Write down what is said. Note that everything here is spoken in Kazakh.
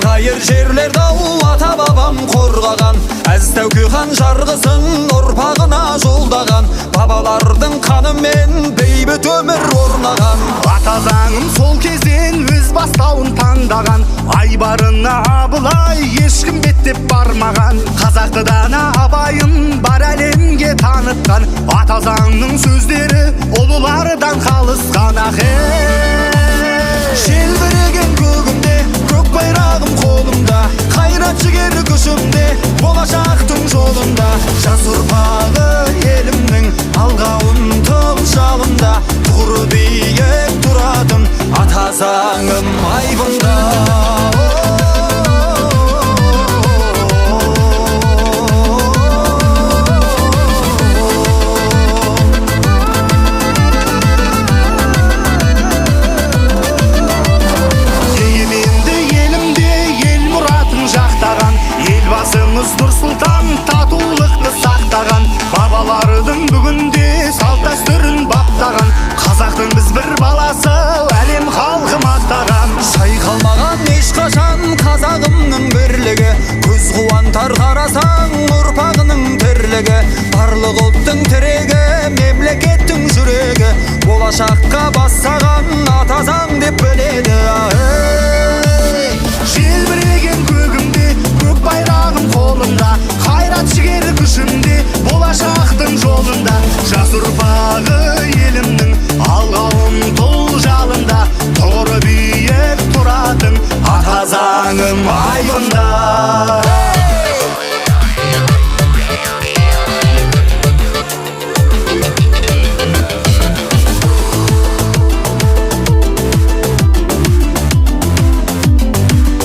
қайыр жерлерді ата бабам қорғаған, әз тәуке хан жарғысын ұрпағына жолдаған, бабалардың қанымен бейбіт өмір орнаған. Ата заңым сол кезден өз бастауын таңдаған, айбарына Абылай ешкім беттеп бармаған, қазақты дана абайын бар әлемге танытқан, ата заңның сөздері ұлылардан қалысқан. Желбіреген көгімде, көк байрағым қолымда, қайрат жігер күшімде, болашақтың жолында, жас ұрпағы елімнің алға ұмтыл жалында, тұғыры биік тұратын ата заңым айбында. Нұрсұлтан татулықты сақтаған, бабалардың бүгінде салт дәстүрін баптаған, қазақтың біз бір баласы әлем халқы мақтаған. Шайқалмаған ешқашан қазағымның бірлігі, көз қуантар қарасаң ұрпағының тірлігі, барлық ұлттың тірегі, мемлекеттің жүрегі, болашаққа бастаған ата заң деп біледі. Желбіреген көгімде, көк байрағым қолымда, қайрат жігер күшімде, болашақтың жолында, жас ұрпағы елімнің алға ұмтыл жалында, тұғыры биік тұратын ата заңым айбында.